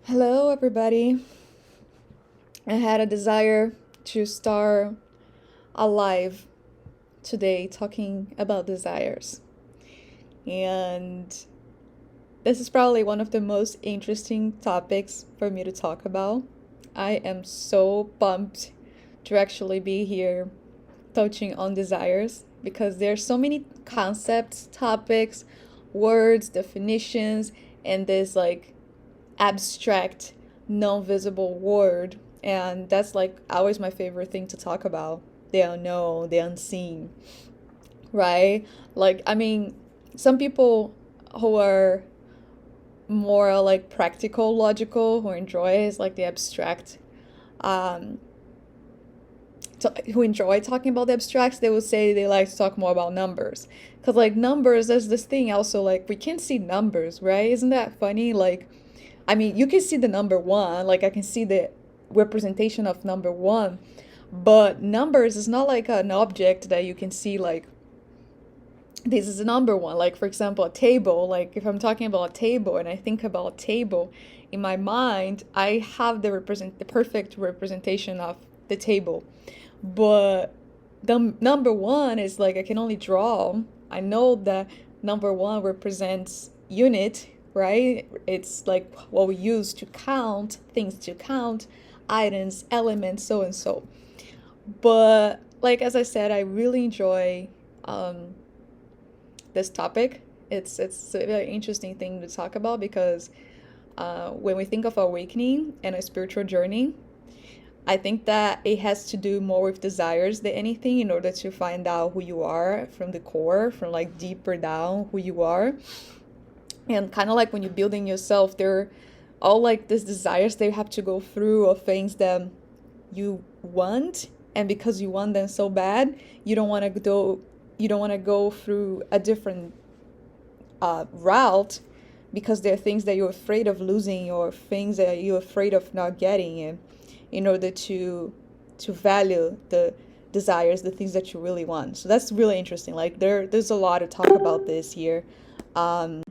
Hello, everybody. I had a desire to start a live today talking about desires. And this is probably one of the most interesting topics for me to talk about. I am so pumped to actually be here touching on desires because there's so many concepts, topics, words, definitions, and this like abstract, non-visible word. And that's like always my favorite thing to talk about. The unknown, the unseen, right? Like, I mean, some people who are more like practical, logical, who enjoy is like the abstract, um, who enjoy talking about the abstracts, they would say they like to talk more about numbers. Because, like, numbers, there's this thing also, like, we can see numbers, right? Isn't that funny? Like, I mean, you can see the number one, like, I can see the representation of number one, but numbers is not like an object that you can see, like, this is a number one. Like, for example, a table, like, if I'm talking about a table and I think about a table, in my mind, I have the perfect representation of the table. But the number one is like I can only draw. I know that number one represents unit, right? It's like what we use to count things, to count items, elements, so and so. But like as I said, I really enjoy um, this topic. It's a very interesting thing to talk about because when we think of awakening and a spiritual journey, I think that it has to do more with desires than anything in order to find out who you are from the core, from like deeper down who you are. And kind of like when you're building yourself, they're all like these desires they have to go through of things that you want. And because you want them so bad, you don't want to go through a different route because there are things that you're afraid of losing or things that you're afraid of not getting in order to value the desires, the things that you really want. So that's really interesting. Like there's a lot to talk about this here. um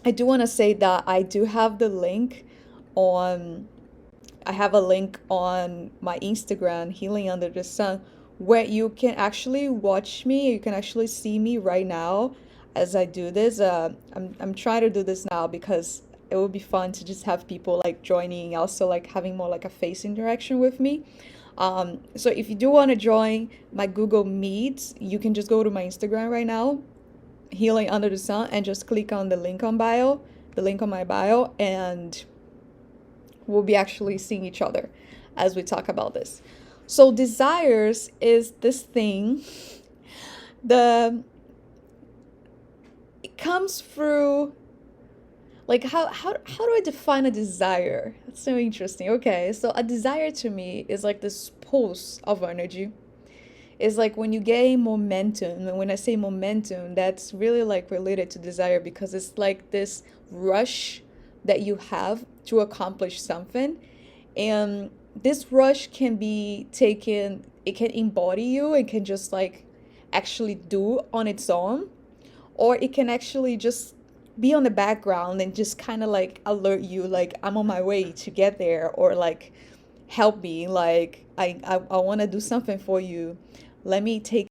I do want to say that I do have the link on I have a link on my Instagram, Healing Under the Sun, where you can actually watch me. You can actually see me right now as I do this. I'm trying to do this now because it would be fun to just have people like joining, also like having more like a face interaction with me. So if you do want to join my Google Meets, you can just go to my Instagram right now, Healing Under the Sun, and just click on the link on my bio, and we'll be actually seeing each other as we talk about this. So desires is this thing, the it comes through like how do I define a desire? That's so interesting. Okay, so a desire to me is like this pulse of energy. It's like when you gain momentum, and when I say momentum, that's really like related to desire because it's like this rush that you have to accomplish something. And this rush can be taken, it can embody you, it can just like actually do on its own, or it can actually just be on the background and just kind of like alert you like I'm on my way to get there, or like help me, like I want to do something for you. Let me take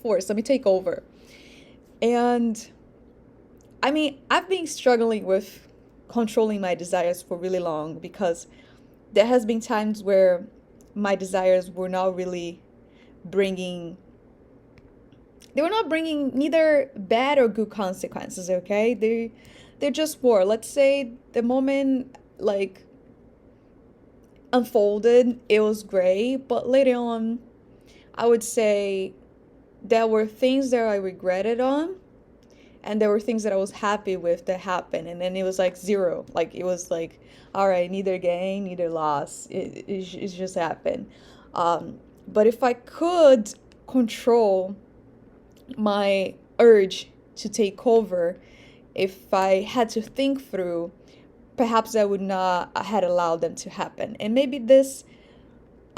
force, let me take over. And I mean, I've been struggling with controlling my desires for really long because there has been times where my desires were not really bringing they were not bringing neither bad or good consequences, okay? They just were. Let's say the moment like unfolded, it was great, but later on, I would say there were things that I regretted on, and there were things that I was happy with that happened, and then it was like zero. Like it was like, all right, neither gain, neither loss. It just happened. But if I could control my urge to take over, if I had to think through, perhaps I would not had allowed them to happen. And maybe this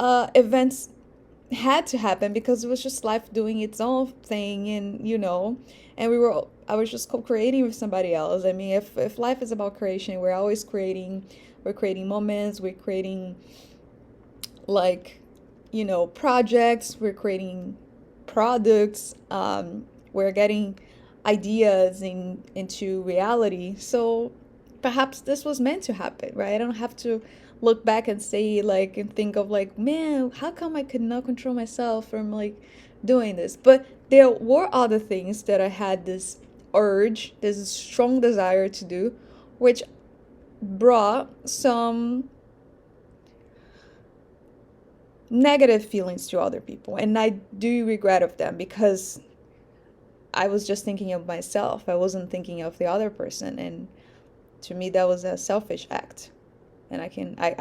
events had to happen because it was just life doing its own thing, and and I was just co-creating with somebody else. I mean, if life is about creation, we're always creating. We're creating moments, we're creating, like, projects, we're creating products, we're getting ideas into reality. So perhaps this was meant to happen, right? I don't have to look back and say, like, and think of, like, man, how come I could not control myself from, like, doing this? But there were other things that I had this urge, this strong desire to do, which brought some negative feelings to other people, and I do regret of them because I was just thinking of myself. I wasn't thinking of the other person, and to me that was a selfish act. And I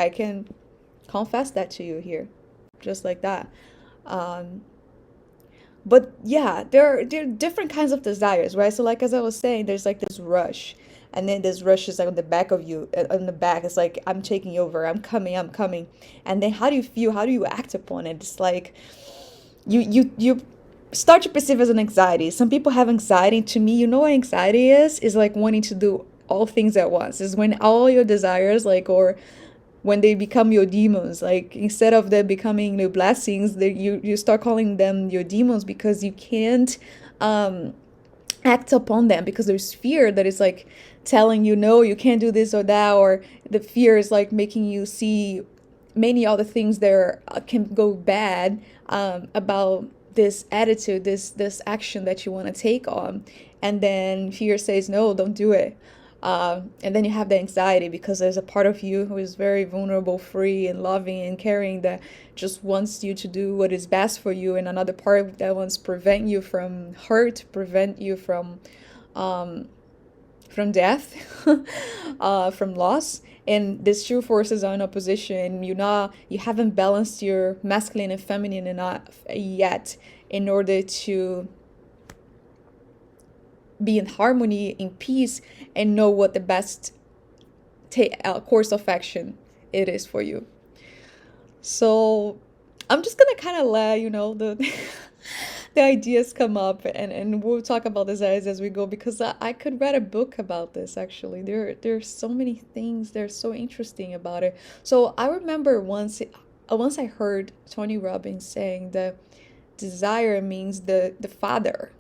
can confess that to you here, just like that. um but yeah, there are different kinds of desires, right? So, like, as I was saying, there's like this rush, and then this rush is like on the back of you, on the back. It's like, I'm taking over, I'm coming. And then how do you feel? How do you act upon it? It's like you start to perceive as an anxiety. Some people have anxiety. To me, you know what anxiety is like wanting to do all things at once. Is when all your desires, like, or when they become your demons, like, instead of them becoming your blessings, you start calling them your demons because you can't um act upon them, because there's fear that is, like, telling you, no, you can't do this or that, or the fear is like making you see many other things that can go bad, about this attitude, this action that you want to take on. And then fear says, no, don't do it. And then you have the anxiety because there's a part of you who is very vulnerable, free, and loving and caring, that just wants you to do what is best for you, and another part that wants to prevent you from hurt, prevent you um, from death, from loss. And these two forces are in opposition. You haven't balanced your masculine and feminine enough yet in order to be in harmony, in peace, and know what the best course of action it is for you. So I'm just gonna kind of let the the ideas come up, and we'll talk about this as we go, because I could write a book about this. Actually, there's so many things, they're so interesting about it. So I remember once I heard Tony Robbins saying that desire means the father.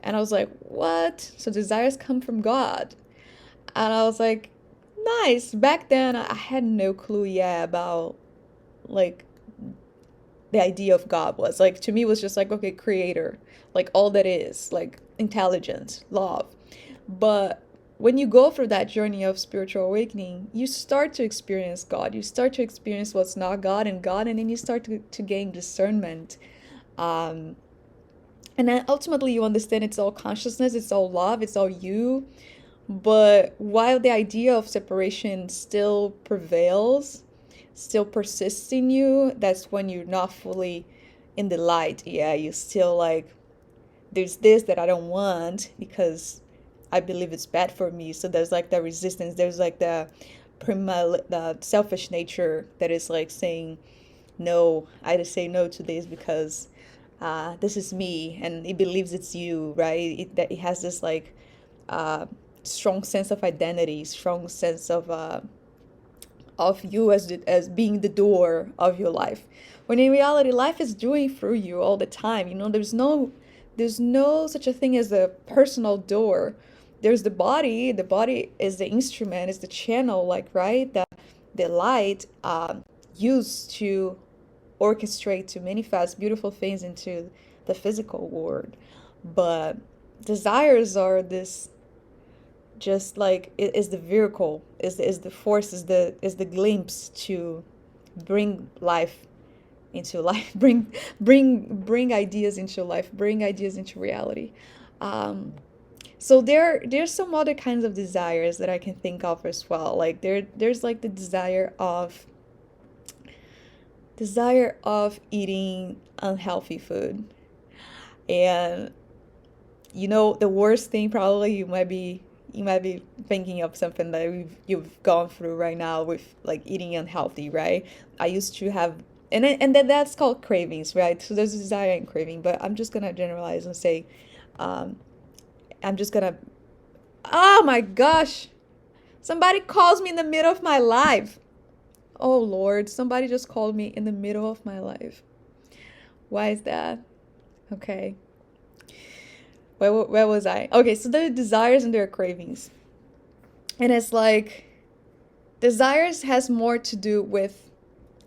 And I was like, what? So desires come from God. And I was like, nice. Back then, I had no clue yet about, like, the idea of God was. Like, to me, it was just like, okay, creator. Like, all that is, like, intelligence, love. But when you go through that journey of spiritual awakening, you start to experience God. You start to experience what's not God, and then you start to gain discernment. Um, and then ultimately you understand it's all consciousness, it's all love, it's all you. But while the idea of separation still prevails, still persists in you, that's when you're not fully in the light. Yeah, you still, like, there's this that I don't want because I believe it's bad for me. So there's like the resistance, there's like the selfish nature that is like saying, no, I just say no to this because this is me, and it believes it's you, right? That it has this, like, uh, strong sense of identity, strong sense of you as being the door of your life. When in reality, life is doing through you all the time. There's no such a thing as a personal door. There's the body. The body is the instrument, is the channel, like, right? The light used to orchestrate, to manifest beautiful things into the physical world. But desires are this, just like, is the vehicle, is the force, is the glimpse to bring life into life, bring ideas into life, bring ideas into reality. um so there's some other kinds of desires that I can think of as well. Like, there's like the desire of eating unhealthy food. And the worst thing, probably, you might be thinking of something that you've gone through right now with, like, eating unhealthy, right? I used to have And then that's called cravings, right? So there's desire and craving, but I'm just gonna generalize and say, um, I'm just gonna. Oh my gosh! Somebody calls me in the middle of my life. Oh Lord, somebody just called me in the middle of my life. Why is that? Okay. Where was I? Okay, so there are desires and there are cravings. And it's like desires has more to do with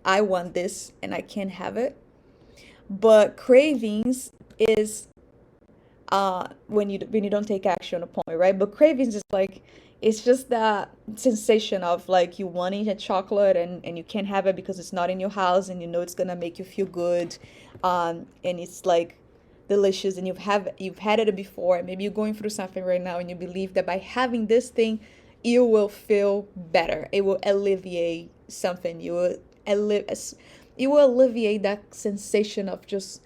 I want this and I can't have it. But cravings is when you don't take action upon it, right? But cravings is like it's just that sensation of like you wanting a chocolate and you can't have it because it's not in your house and you know it's gonna make you feel good, and it's like delicious and you've had it before and maybe you're going through something right now and you believe that by having this thing you will feel better. It will alleviate something. You will alleviate that sensation of just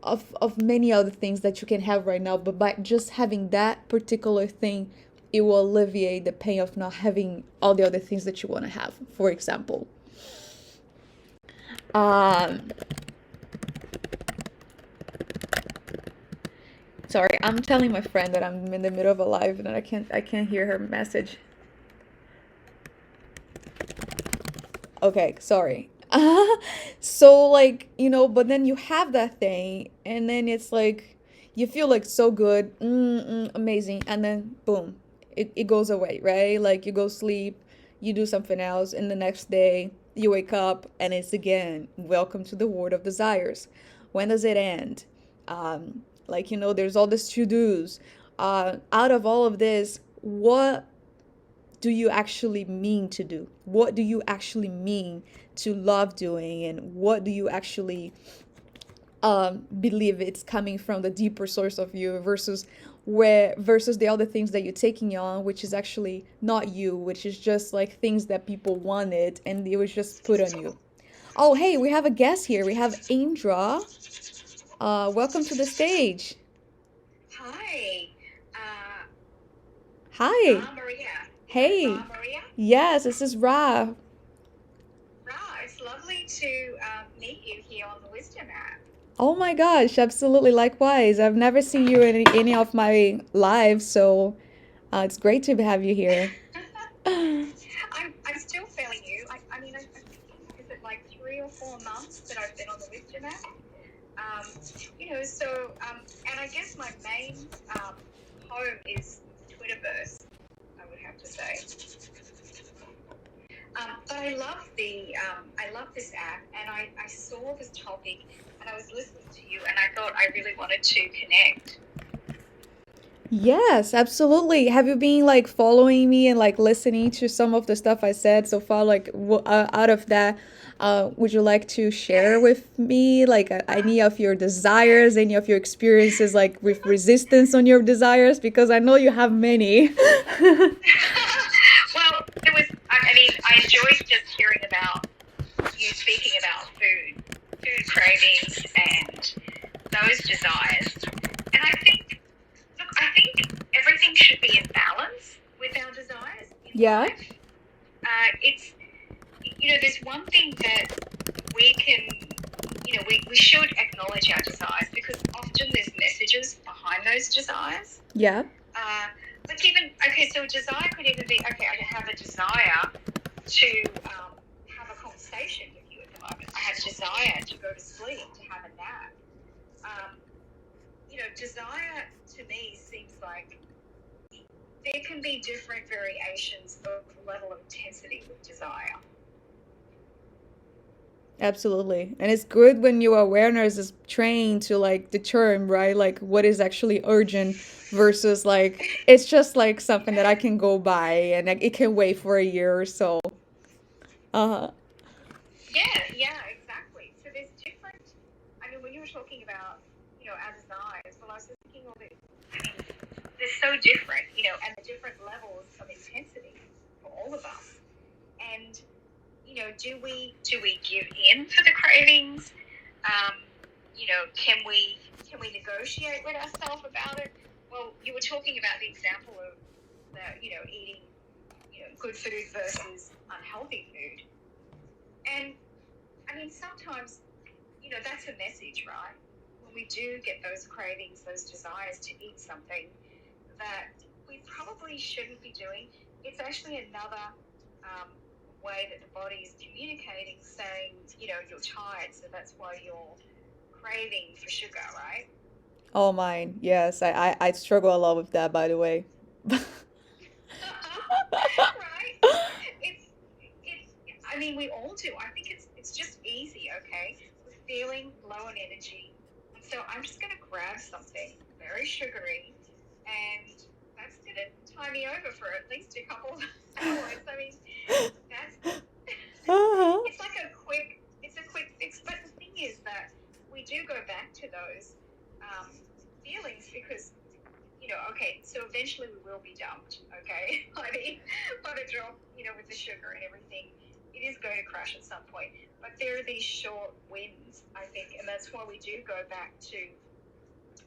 of many other things that you can have right now, but by just having that particular thing it will alleviate the pain of not having all the other things that you want to have. For example, um sorry, I'm telling my friend that I'm in the middle of a live and I can't hear her message. Okay, sorry. So like, but then you have that thing and then it's like you feel like so good, amazing, and then boom, it goes away, right? Like you go sleep, you do something else, and the next day you wake up and it's again, welcome to the world of desires. When does it end? Like, there's all this to-dos. Out of all of this, what do you actually mean to do? What do you actually mean to love doing? And what do you actually believe it's coming from the deeper source of you versus the other things that you're taking on, which is actually not you, which is just like things that people wanted and it was just put on you. Oh, hey, we have a guest here. We have Indra. Welcome to the stage. Hi, Hi. Ra Maria. Is that Hey. Ra Maria? Yes, this is Ra. Ra, it's lovely to meet you here on the Wisdom app. Oh my gosh, absolutely. Likewise. I've never seen you in any of my lives, so it's great to have you here. I'm still fairly new. I mean, I think, is it like 3 or 4 months that I've been on the Wisdom app? And I guess my main home is Twitterverse, I would have to say. But I love this app, and I saw this topic, and I was listening to you, and I thought I really wanted to connect. Yes, absolutely. Have you been like following me and like listening to some of the stuff I said so far? Like, out of that, would you like to share Yes, with me like any of your desires, yes. any of your experiences like with resistance on your desires? Because I know you have many. Well, I mean, I enjoyed just hearing about you speaking about food cravings, and those desires. And I think everything should be in balance with our desires in Yeah. life. It's there's one thing that we can, we should acknowledge our desires because often there's messages behind those desires. Yeah. Uh, like even, okay, so a desire could even be, okay, I have a desire to have a conversation with you at the moment. I have a desire to go to sleep, to have a nap. Um, Desire to me seems like there can be different variations of level of intensity with desire. Absolutely. And it's good when your awareness is trained to like determine, right? Like what is actually urgent versus like it's just like something that I Yeah, can go by and like, it can wait for a year or so. Uh-huh. yeah, exactly. So there's different. I mean, when you were talking about, our desires, well, I was just thinking of it. I mean, they're so different, and the different levels of intensity for all of us. And do we give in for the cravings? Can we negotiate with ourselves about it? Well, you were talking about the example of eating good food versus unhealthy food, and I mean, sometimes, that's a message, right? When we do get those cravings, those desires to eat something that we probably shouldn't be doing, it's actually another um, way that the body is communicating, saying, you're tired, so that's why you're craving for sugar, right? Oh, mine. Yes, I struggle a lot with that, by the way. Right? It's it's. I mean, we all do. I think it's just easy. Okay, we're feeling low on energy, and so I'm just going to grab something very sugary, and that's going to tie me over for at least a couple of hours. I mean, that's Uh-huh. it's a quick fix. But the thing is that we do go back to those um, feelings because okay, so eventually we will be dumped, okay? I mean, by the drop, with the sugar and everything, it is going to crash at some point. But there are these short wins, I think, and that's why we do go back to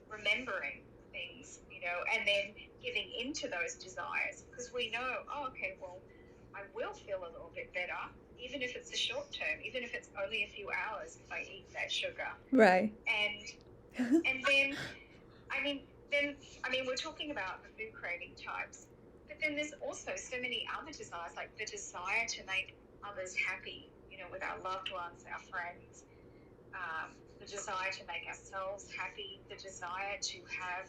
remembering things, and then giving into those desires because we know, oh, okay, well, I will feel a little bit better, even if it's a short term, even if it's only a few hours if I eat that sugar. Right. And and then we're talking about the food craving types, but then there's also so many other desires, like the desire to make others happy, with our loved ones, our friends, the desire to make ourselves happy, the desire to have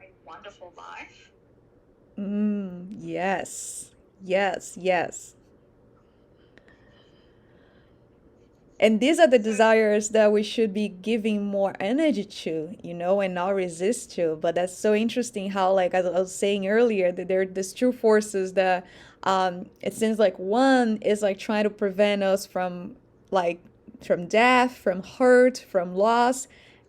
a wonderful life. Yes. Yes, yes. And these are the So, desires that we should be giving more energy to, and not resist to. But that's so interesting how, like, as I was saying earlier, that there are these two forces that it seems like one is like trying to prevent us from, like, from death, from hurt, from loss.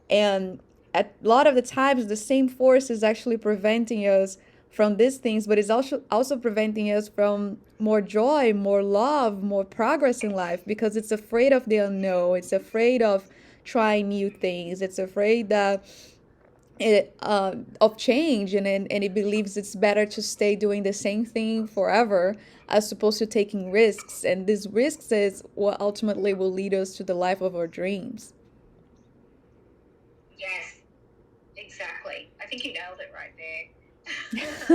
And a lot of the times, the same force is actually preventing us from these things, but it's also preventing us from more joy, more love, more progress in life because it's afraid of the unknown. It's afraid of trying new things. It's afraid that of change, and it believes it's better to stay doing the same thing forever as opposed to taking risks. And these risks is what ultimately will lead us to the life of our dreams. yes, exactly. I think you nailed it right there. It's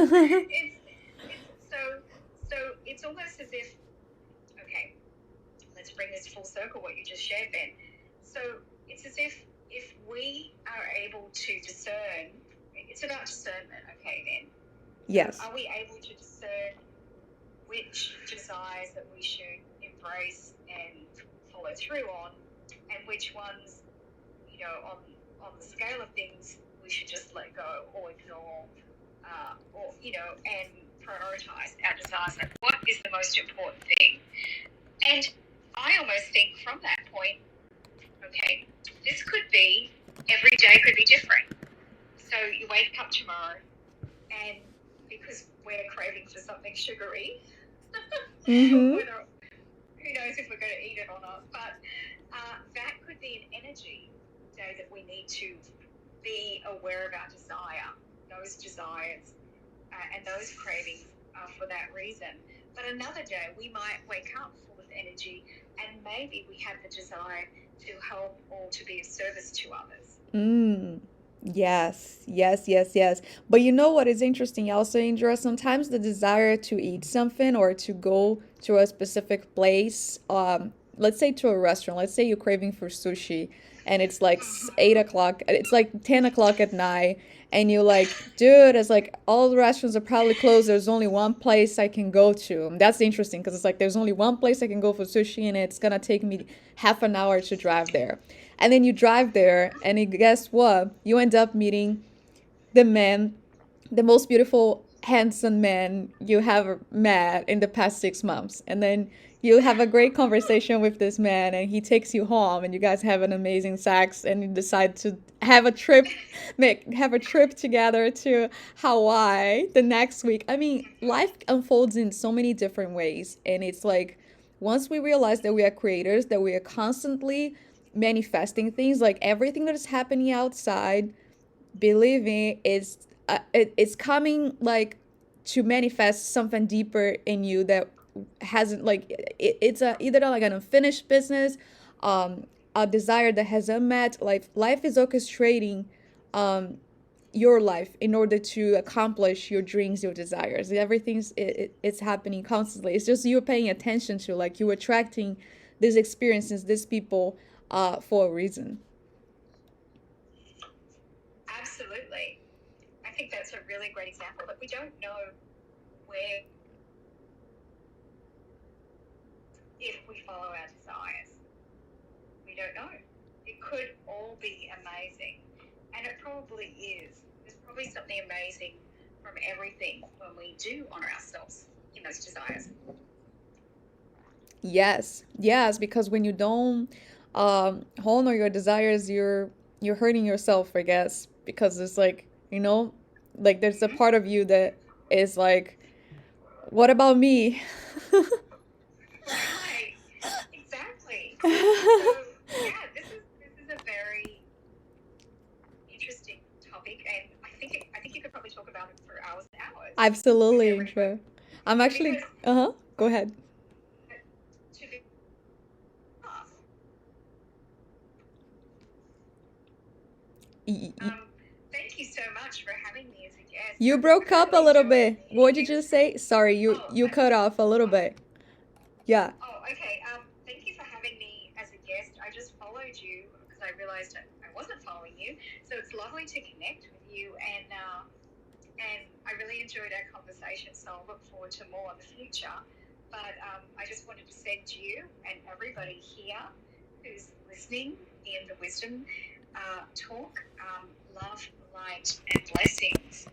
it's almost as if, okay, let's bring this full circle, what you just shared, Ben. So it's as if we are able to discern, it's about discernment, okay, then. So Yes. are we able to discern which desires that we should embrace and follow through on, and which ones, on the scale of things, we should just let go or ignore, and prioritize our desires. Like, what is the most important thing? And I almost think from that point, okay, this could be, every day could be different. So you wake up tomorrow and because we're craving for something sugary, Mm-hmm. whether, who knows if we're going to eat it or not, but that could be an energy day that we need to be aware of our desire, those desires, and those cravings for that reason. But another day, we might wake up full of energy and maybe we have the desire to help or to be of service to others. Mm. Yes, yes, yes, yes. But you know what is interesting also, Indra? Sometimes the desire to eat something or to go to a specific place, let's say to a restaurant, let's say you're craving for sushi and it's like Mm-hmm. 8 o'clock, it's like 10 o'clock at night, and you're like, dude, it's like all the restaurants are probably closed. There's only one place I can go to. And that's interesting because it's like there's only one place I can go for sushi and it's gonna take me half an hour to drive there. And then you drive there, and guess what? You end up meeting the man, the most beautiful, handsome man you have met in the past 6 months. And then you have a great conversation with this man, and he takes you home, and you guys have an amazing sex, and you decide to have a trip, have a trip together to Hawaii the next week. I mean, life unfolds in so many different ways, and it's like once we realize that we are creators, that we are constantly manifesting things, like everything that is happening outside, believing is it's coming like to manifest something deeper in you that hasn't, like it's a either like an unfinished business, a desire that has unmet life is orchestrating um, your life in order to accomplish your dreams, your desires. It's happening constantly. It's just you're paying attention to, like, you attracting these experiences, these people, for a reason. Absolutely. I think that's a really great example, but we don't know where, if we follow our desires. We don't know. It could all be amazing, and it probably is. There's probably something amazing from everything when we do honor ourselves in those desires. Yes, yes, because when you don't honor your desires, you're hurting yourself, I guess, because it's like, like there's a Mm-hmm. part of you that is like, what about me? Right. Exactly. So yeah, this is a very interesting topic, and I think you could probably talk about it for hours and hours with Absolutely, everybody Indra. I'm actually, because uh-huh, go ahead. to be Y- y- um, thank you so much for having me as a guest. You I've broke up a really little enjoyed bit. What meeting did you. you say? Sorry, you Oh, you cut off a little bit. Yeah. oh, okay. Thank you for having me as a guest. I just followed you because I realized I wasn't following you. So it's lovely to connect with you, and I really enjoyed our conversation. So I'll look forward to more in the future. But I just wanted to send you and everybody here who's listening in the Wisdom Talk love, light, and blessings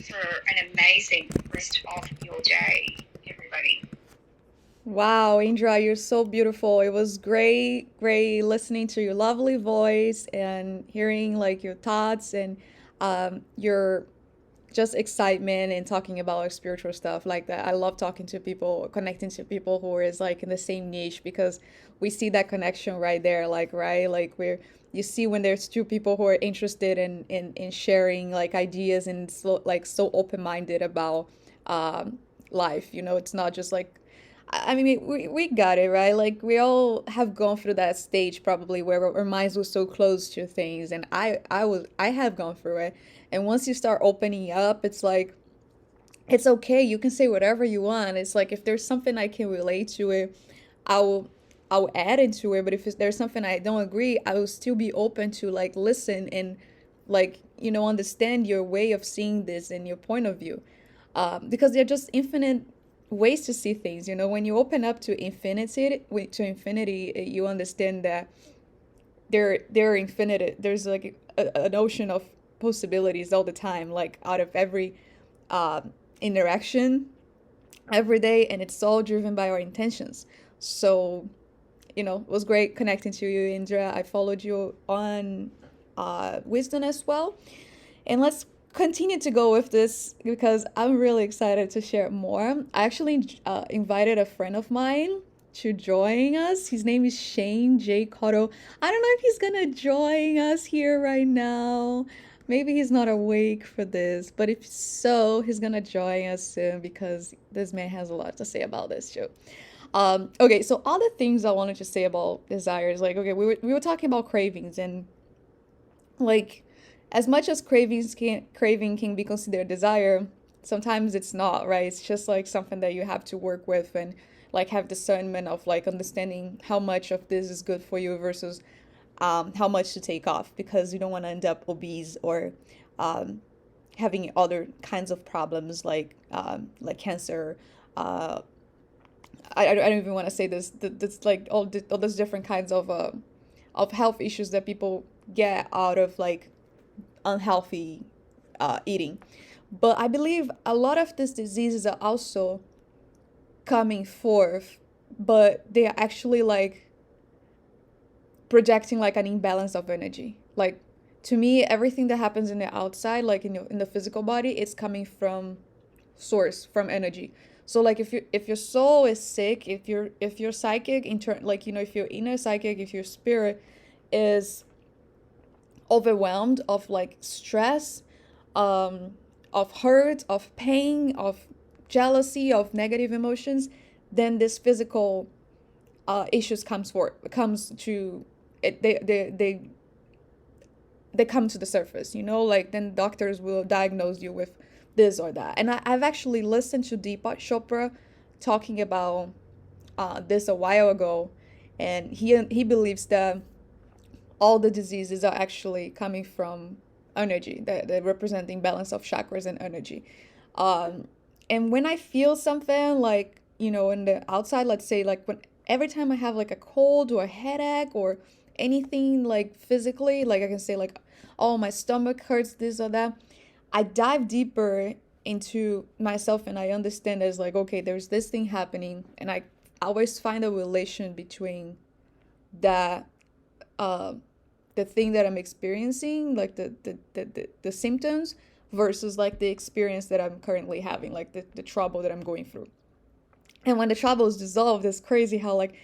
for an amazing rest of your day, everybody. Wow, Indra, you're so beautiful. It was great, great listening to your lovely voice and hearing like your thoughts and your just excitement and talking about like spiritual stuff like that. I love talking to people, connecting to people who is like in the same niche because we see that connection right there, like right, like where you see when there's two people who are interested in sharing like ideas and like so open minded about life. It's not just like I mean, we got it, right? Like, we all have gone through that stage probably where our minds were so close to things. And I have gone through it. And once you start opening up, it's like, it's okay. You can say whatever you want. It's like, if there's something I can relate to it, I'll, I'll add into it. But if there's something I don't agree, I will still be open to like listen and like, understand your way of seeing this and your point of view, because they're just infinite ways to see things. When you open up to infinity, you understand that they're infinite. There's like an ocean of possibilities all the time, like out of every uh, interaction every day, and it's all driven by our intentions. So it was great connecting to you, Indra. I followed you on Wisdom as well. And let's continue to go with this because I'm really excited to share more. I actually invited a friend of mine to join us. His name is Shane J. Cotto. I don't know if he's gonna join us here right now. Maybe he's not awake for this, but if so, he's gonna join us soon because this man has a lot to say about this show. Okay, so other things I wanted to say about desires, like, okay, we were talking about cravings, and like, as much as craving can be considered desire, sometimes it's not, right? It's just like something that you have to work with and like have discernment of like understanding how much of this is good for you versus how much to take off, because you don't want to end up obese or um, having other kinds of problems like cancer. uh, I don't even want to say this like all those different kinds of health issues that people get out of like unhealthy eating. But I believe a lot of these diseases are also coming forth, but they are actually like projecting like an imbalance of energy. Like, to me, everything that happens in the outside, like in the physical body, it's coming from source, from energy. So like if your soul is sick, if your psychic like if your inner psychic, if your spirit is overwhelmed of like stress, um, of hurt, of pain, of jealousy, of negative emotions, then this physical issues comes to it, they come to the surface, like then doctors will diagnose you with this or that. And I've actually listened to Deepak Chopra talking about this a while ago, and he believes that all the diseases are actually coming from energy, they're representing balance of chakras and energy. um, and when I feel something like, in the outside, let's say like when every time I have like a cold or a headache or anything like physically, like I can say like, oh, my stomach hurts, this or that, I dive deeper into myself and I understand there's like, okay, there's this thing happening, and I always find a relation between that, uh, the thing that I'm experiencing, like the symptoms, versus like the experience that I'm currently having, like the trouble that I'm going through. And when the trouble is dissolved, it's crazy how like,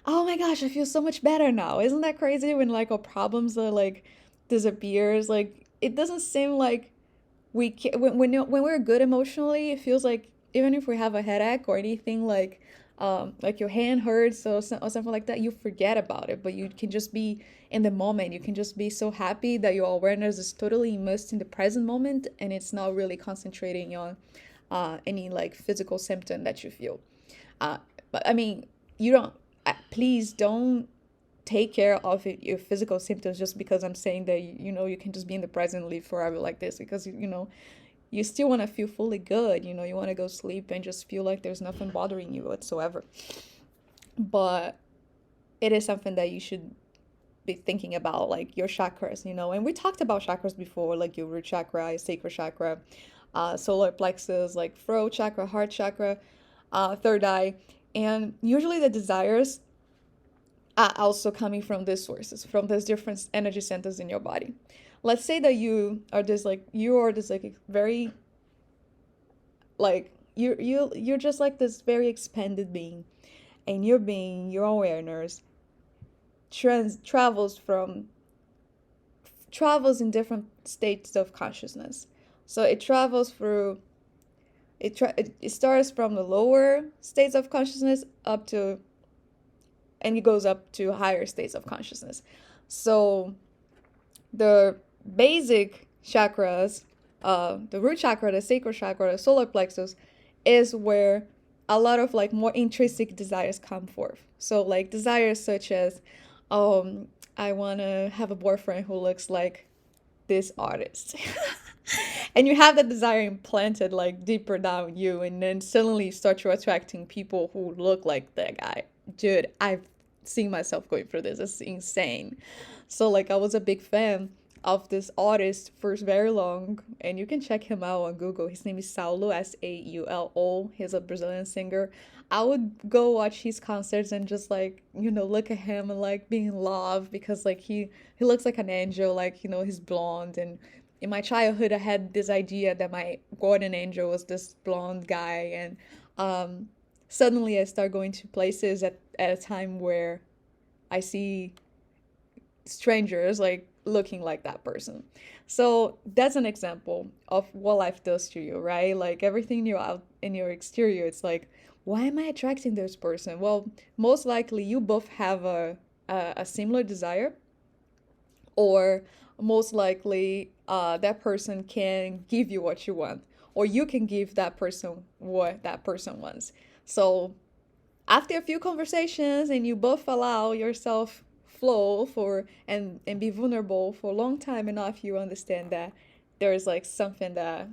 oh my gosh, I feel so much better now. Isn't that crazy when like our problems are like disappears? Like it doesn't seem like when we're good emotionally, it feels like even if we have a headache or anything like your hand hurts or something like that, you forget about it, but you can just be in the moment. You can just be so happy that your awareness is totally immersed in the present moment, and it's not really concentrating on any like physical symptom that you feel. uh, but I mean, you don't, please don't take care of it, your physical symptoms, just because I'm saying that you can just be in the present and live forever like this, because you still want to feel fully good. You want to go sleep and just feel like there's nothing bothering you whatsoever. But it is something that you should be thinking about, like your chakras. And we talked about chakras before, like your root chakra, your sacral chakra, solar plexus, like throat chakra, heart chakra, third eye. And usually the desires are also coming from these sources, from these different energy centers in your body. Let's say that you are this like very, like you're just like this very expanded being, and your being, your awareness travels in different states of consciousness. So it travels through it starts from the lower states of consciousness up to, and it goes up to higher states of consciousness. So the basic chakras, the root chakra, the sacral chakra, the solar plexus, is where a lot of like more intrinsic desires come forth. So like desires such as, um, I want to have a boyfriend who looks like this artist. And you have that desire implanted like deeper down you, and then suddenly you start to attracting people who look like that guy. Dude, I've seen myself going through this. It's insane. So like I was a big fan of this artist for very long, and you can check him out on Google. His name is Saulo, Saulo. He's a Brazilian singer. I would go watch his concerts and just like, look at him and like be in love, because like he looks like an angel, like, he's blonde. And in my childhood I had this idea that my guardian angel was this blonde guy. And um suddenly I start going to places at a time where I see strangers like looking like that person. So that's an example of what life does to you, right? Like everything you out in your exterior, it's like, why am I attracting this person? Well, most likely you both have a similar desire, or most likely that person can give you what you want, or you can give that person what that person wants. So after a few conversations and you both allow yourself flow for and be vulnerable for a long time enough, you understand that there's like something that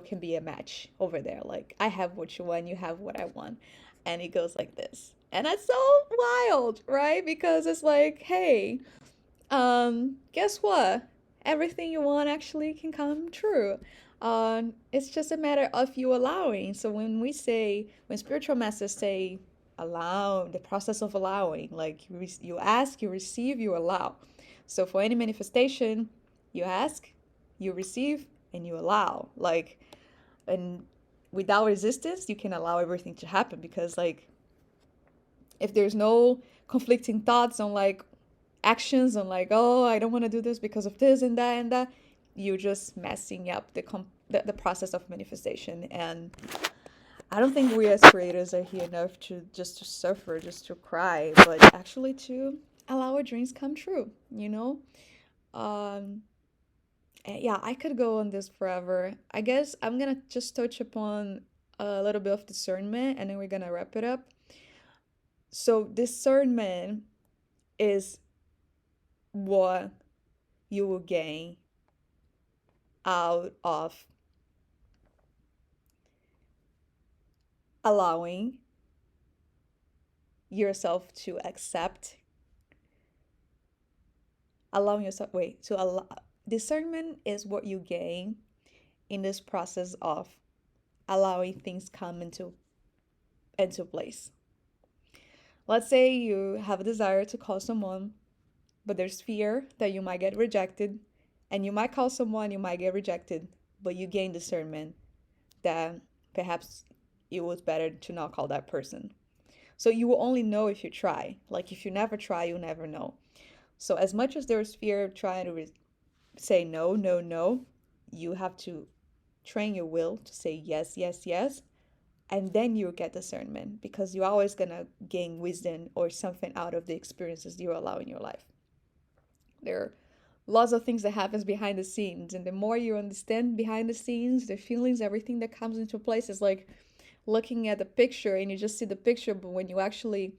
can be a match over there. Like, I have what you want, you have what I want, and it goes like this. And that's so wild, right? Because it's like, hey, guess what, everything you want actually can come true. It's just a matter of you allowing. So when spiritual masters say allow, the process of allowing, like you ask, you receive, you allow. So for any manifestation, you ask, you receive, and you allow. Like, and without resistance, you can allow everything to happen, because like if there's no conflicting thoughts on like actions on like, oh, I don't want to do this because of this and that, you're just messing up the process of manifestation. And I don't think we as creators are here enough to just to suffer, just to cry, but actually to allow our dreams come true, you know? Um, yeah, I could go on this forever. I guess I'm gonna just touch upon a little bit of discernment and then we're gonna wrap it up. So, discernment is what you will gain out of allowing yourself to accept, allowing yourself, wait, to allow, discernment is what you gain in this process of allowing things come into place. Let's say you have a desire to call someone, but there's fear that you might get rejected, and you might call someone, you might get rejected, but you gain discernment that perhaps it was better to not call that person. So you will only know if you try. Like if you never try, you'll never know. So as much as there's fear of trying to say no, no, no, you have to train your will to say yes, yes, yes, and then you'll get discernment because you're always gonna gain wisdom or something out of the experiences you allow in your life. There are lots of things that happens behind the scenes, and the more you understand behind the scenes, the feelings, everything that comes into place is like looking at the picture and you just see the picture, but when you actually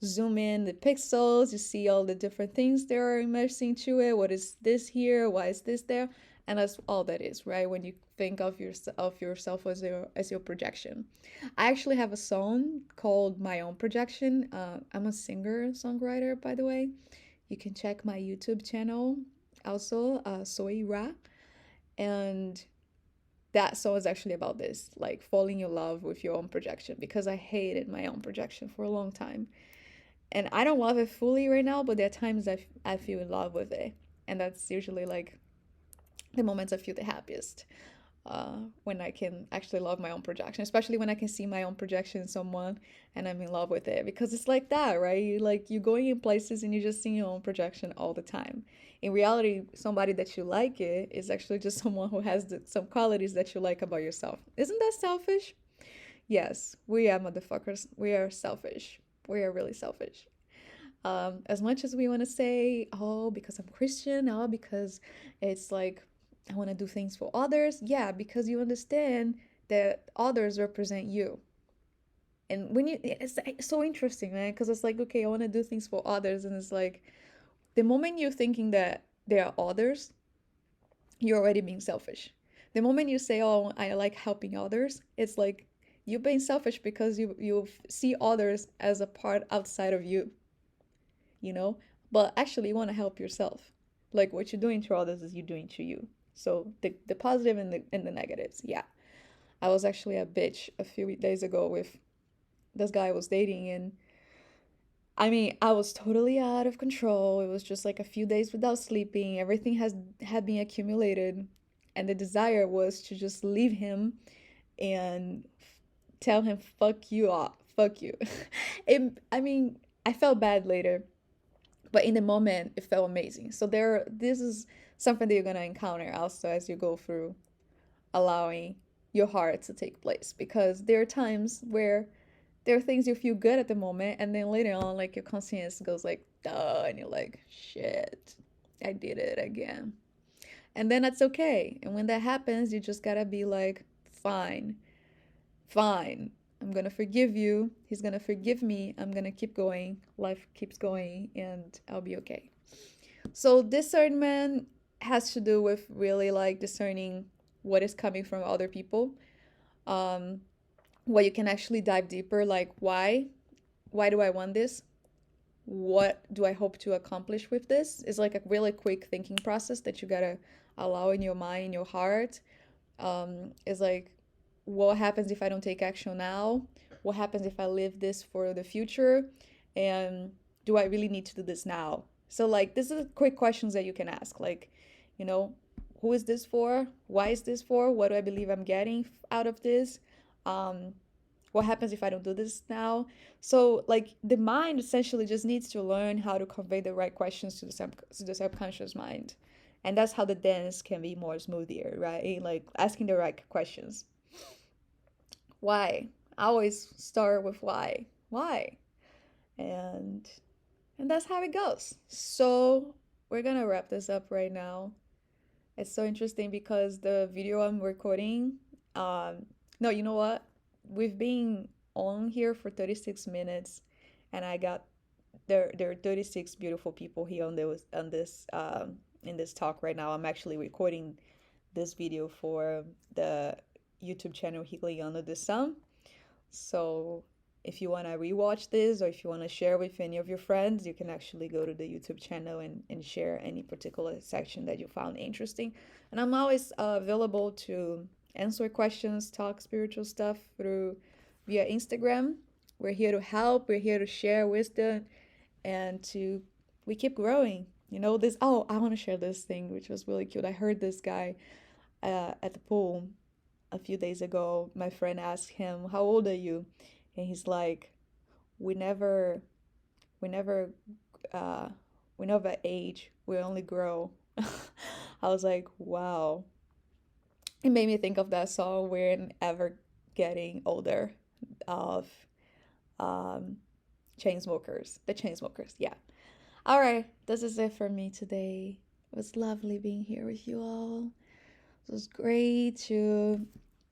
zoom in the pixels, you see all the different things that are immersed into it. What is this here? Why is this there? And that's all that is, right? When you think of yourself as your projection. I actually have a song called My Own Projection. I'm a singer songwriter, by the way. You can check my YouTube channel, also Soy Ra, and that song is actually about this, like falling in love with your own projection, because I hated my own projection for a long time. And I don't love it fully right now, but there are times I feel in love with it. And that's usually like the moments I feel the happiest, when I can actually love my own projection, especially when I can see my own projection in someone and I'm in love with it, because it's like that, right? You going in places and you just see your own projection all the time. In reality, somebody that you like it is actually just someone who has some qualities that you like about yourself. Isn't that selfish? Yes, we are motherfuckers. We are selfish. We are really selfish. As much as we want to say, oh, because I'm Christian, oh, because it's like I want to do things for others. Yeah, because you understand that others represent you. And when it's so interesting, man, because it's like, okay, I want to do things for others. And it's like, the moment you're thinking that there are others, you're already being selfish. The moment you say, oh, I like helping others, it's like you're being selfish because you see others as a part outside of you, you know? But actually, you want to help yourself. Like what you're doing to others is you doing to you. So the positive and the negatives. Yeah. I was actually a bitch a few days ago with this guy I was dating, and I mean, I was totally out of control. It was just like a few days without sleeping. Everything has had been accumulated, and the desire was to just leave him and tell him fuck you off, fuck you. I mean, I felt bad later, but in the moment it felt amazing. So this is something that you're going to encounter also as you go through allowing your heart to take place, because there are times where there are things you feel good at the moment and then later on like your conscience goes like duh, and you're like shit, I did it again. And then that's okay, and when that happens you just gotta be like fine, fine, I'm gonna forgive you, he's gonna forgive me, I'm gonna keep going, life keeps going, and I'll be okay. So discernment has to do with really like discerning what is coming from other people, um what you can actually dive deeper, like why do I want this, what do I hope to accomplish with this, is like a really quick thinking process that you gotta allow in your mind, your heart. Is like, what happens if I don't take action now, what happens if I leave this for the future, and do I really need to do this now? So like this is quick questions that you can ask, like, you know, who is this for, why is this for, what do I believe I'm getting out of this, um what happens if I don't do this now? So like the mind essentially just needs to learn how to convey the right questions to the subconscious mind. And that's how the dance can be more smoother, right? Like asking the right questions. Why? I always start with why, and and that's how it goes. So we're gonna wrap this up right now. It's so interesting because the video I'm recording, no, you know what? We've been on here for 36 minutes, and I got there are 36 beautiful people here on this in this talk right now. I'm actually recording this video for the YouTube channel Higliano de Sam. So if you want to rewatch this or if you want to share with any of your friends, you can actually go to the YouTube channel and share any particular section that you found interesting. And I'm always available to answer questions, talk spiritual stuff through via Instagram. We're here to help, we're here to share wisdom and to we keep growing. You know this. Oh, I want to share this thing, which was really cute. I heard this guy at the pool a few days ago. My friend asked him, "How old are you?" And he's like, "We never, we never, uh, we never age. We only grow." I was like, "Wow." It made me think of that song, "We're Never Getting Older," of um, Chainsmokers. The Chainsmokers, yeah. All right, this is it for me today. It was lovely being here with you all. It was great to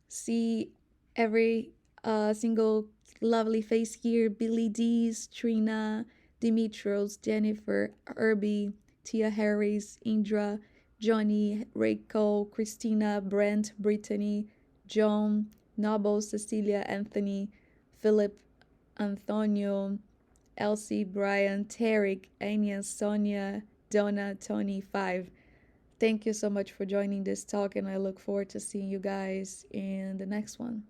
see every single lovely face here. Billy D's, Trina, Dimitrios, Jennifer, Herbie, Tia Harris, Indra, Johnny, Rachel, Christina, Brent, Brittany, John, Noble, Cecilia, Anthony, Philip, Antonio, Elsie, Brian, Tarek, Anya, Sonia, Donna, Tony, 5. Thank you so much for joining this talk, and I look forward to seeing you guys in the next one.